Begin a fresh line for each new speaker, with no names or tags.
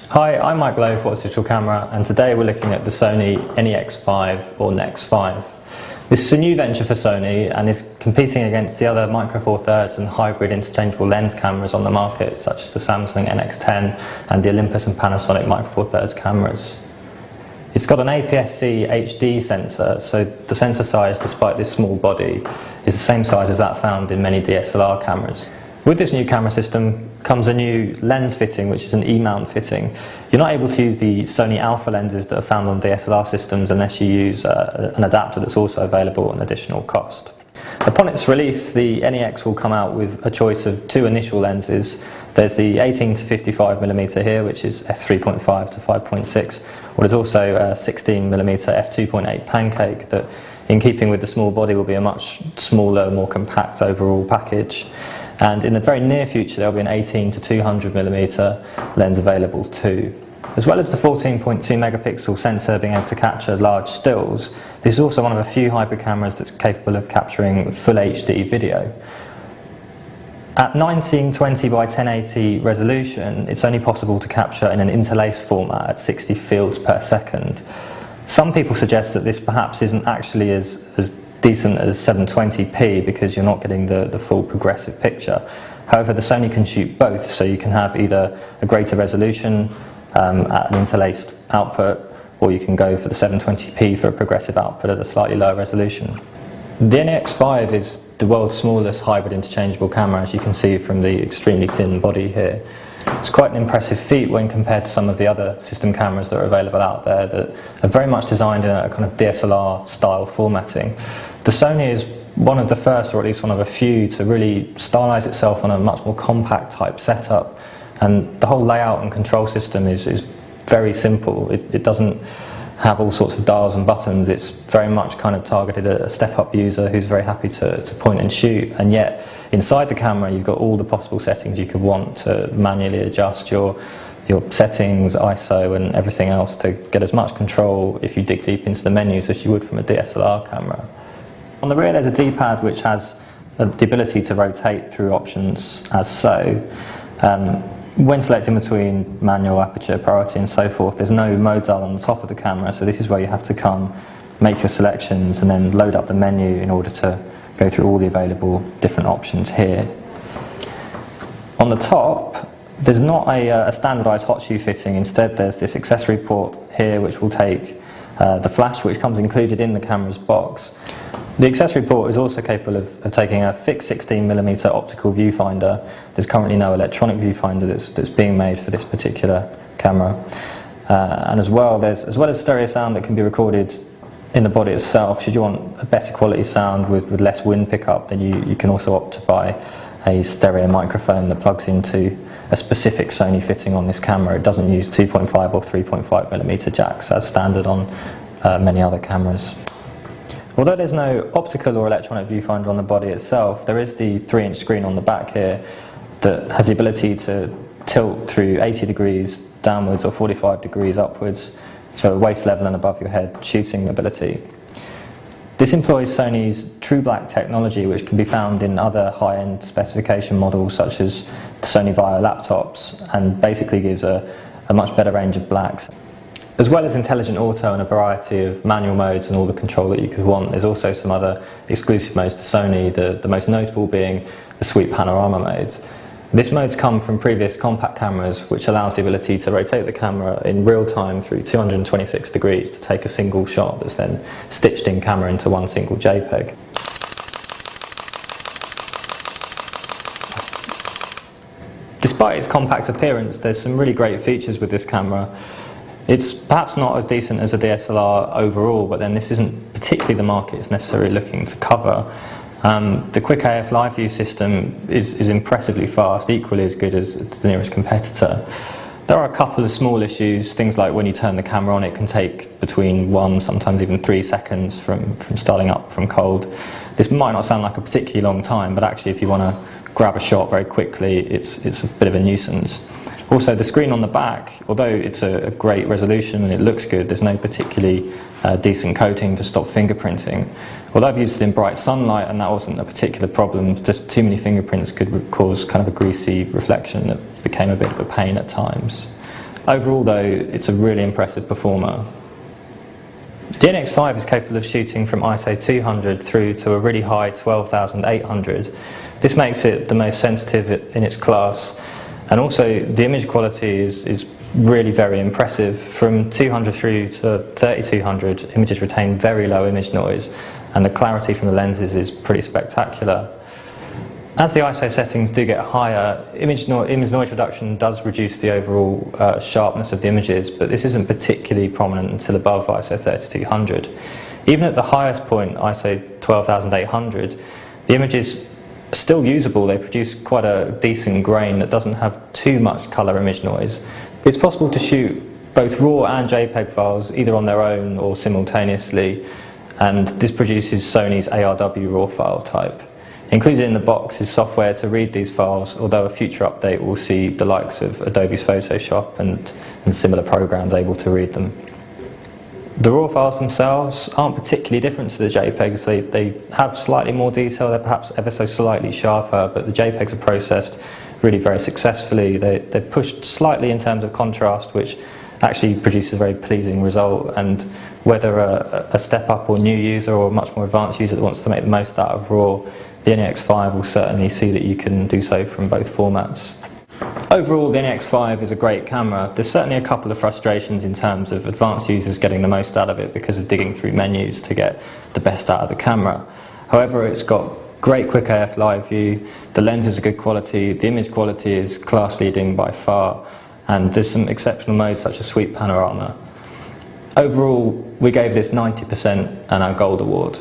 Hi, I'm Mike Lowe for What's Digital Camera, and today we're looking at the Sony NEX5 or NEX5. This is a new venture for Sony and is competing against the other Micro Four Thirds and hybrid interchangeable lens cameras on the market, such as the Samsung NX10 and the Olympus and Panasonic Micro Four Thirds cameras. It's got an APS-C HD sensor, so the sensor size, despite this small body, is the same size as that found in many DSLR cameras. With this new camera system comes a new lens fitting, which is an E-mount fitting. You're not able to use the Sony Alpha lenses that are found on DSLR systems unless you use an adapter that's also available at an additional cost. Upon its release, the NEX will come out with a choice of two initial lenses. There's the 18 to 55mm here, which is f3.5 to 5.6, or there's also a 16mm f2.8 pancake that, in keeping with the small body, will be a much smaller, more compact overall package. And in the very near future there will be an 18 to 200mm lens available too. As well as the 14.2 megapixel sensor being able to capture large stills, this is also one of a few hybrid cameras that's capable of capturing full HD video. At 1920 by 1080 resolution, it's only possible to capture in an interlaced format at 60 fields per second. Some people suggest that this perhaps isn't actually as decent as 720p because you're not getting the full progressive picture. However, the Sony can shoot both, so you can have either a greater resolution at an interlaced output, or you can go for the 720p for a progressive output at a slightly lower resolution. The NEX5 is the world's smallest hybrid interchangeable camera, as you can see from the extremely thin body here. It's quite an impressive feat when compared to some of the other system cameras that are available out there that are very much designed in a kind of DSLR style formatting. The Sony is one of the first, or at least one of a few, to really stylize itself on a much more compact type setup, and the whole layout and control system is very simple. It doesn't have all sorts of dials and buttons. It's very much kind of targeted at a step-up user who's very happy to point and shoot, and yet inside the camera you've got all the possible settings you could want to manually adjust your settings, ISO and everything else to get as much control if you dig deep into the menus as you would from a DSLR camera. On the rear there's a D-pad which has the ability to rotate through options as so. When selecting between manual, aperture, priority and so forth, there's no mode dial on the top of the camera, so this is where you have to come, make your selections and then load up the menu in order to go through all the available different options here. On the top, there's not a standardised hot shoe fitting. Instead there's this accessory port here which will take the flash which comes included in the camera's box. The accessory port is also capable of taking a fixed 16mm optical viewfinder. There's currently no electronic viewfinder that's being made for this particular camera. And as well as stereo sound that can be recorded in the body itself, should you want a better quality sound with less wind pickup, then you can also opt to buy a stereo microphone that plugs into a specific Sony fitting on this camera. It doesn't use 2.5 or 3.5mm jacks as standard on many other cameras. Although there's no optical or electronic viewfinder on the body itself, there is the 3-inch screen on the back here that has the ability to tilt through 80 degrees downwards or 45 degrees upwards for waist level and above your head shooting ability. This employs Sony's True Black technology, which can be found in other high-end specification models such as the Sony Vaio laptops, and basically gives a much better range of blacks. As well as intelligent auto and a variety of manual modes and all the control that you could want, there's also some other exclusive modes to Sony, the most notable being the sweep panorama modes. This mode's come from previous compact cameras, which allows the ability to rotate the camera in real time through 226 degrees to take a single shot that's then stitched in camera into one single JPEG. Despite its compact appearance, there's some really great features with this camera. It's perhaps not as decent as a DSLR overall, but then this isn't particularly the market it's necessarily looking to cover. The quick AF live view system is impressively fast, equally as good as the nearest competitor. There are a couple of small issues, things like when you turn the camera on, it can take between 1, sometimes even 3 seconds from starting up from cold. This might not sound like a particularly long time, but actually if you want to grab a shot very quickly, it's a bit of a nuisance. Also, the screen on the back, although it's a great resolution and it looks good, there's no particularly decent coating to stop fingerprinting. Although I've used it in bright sunlight and that wasn't a particular problem, just too many fingerprints could cause kind of a greasy reflection that became a bit of a pain at times. Overall though, it's a really impressive performer. The NEX5 is capable of shooting from ISO 200 through to a really high 12,800. This makes it the most sensitive in its class, and also the image quality is really very impressive. From 200 through to 3200, images retain very low image noise, and the clarity from the lenses is pretty spectacular. As the ISO settings do get higher, image noise reduction does reduce the overall sharpness of the images, but this isn't particularly prominent until above ISO 3200. Even at the highest point, ISO 12800, the images are still usable. They produce quite a decent grain that doesn't have too much colour image noise. It's possible to shoot both RAW and JPEG files either on their own or simultaneously, and this produces Sony's ARW RAW file type. Included in the box is software to read these files, although a future update will see the likes of Adobe's Photoshop and similar programs able to read them. The RAW files themselves aren't particularly different to the JPEGs. They have slightly more detail, they're perhaps ever so slightly sharper, but the JPEGs are processed really very successfully. They're pushed slightly in terms of contrast, which actually produces a very pleasing result, and whether a step up or new user or a much more advanced user that wants to make the most out of RAW, the NEX5 will certainly see that you can do so from both formats. Overall, the NEX5 is a great camera. There's certainly a couple of frustrations in terms of advanced users getting the most out of it because of digging through menus to get the best out of the camera. However, it's got great quick AF live view, the lens is a good quality, the image quality is class leading by far, and there's some exceptional modes such as sweep panorama. Overall, we gave this 90% and our gold award.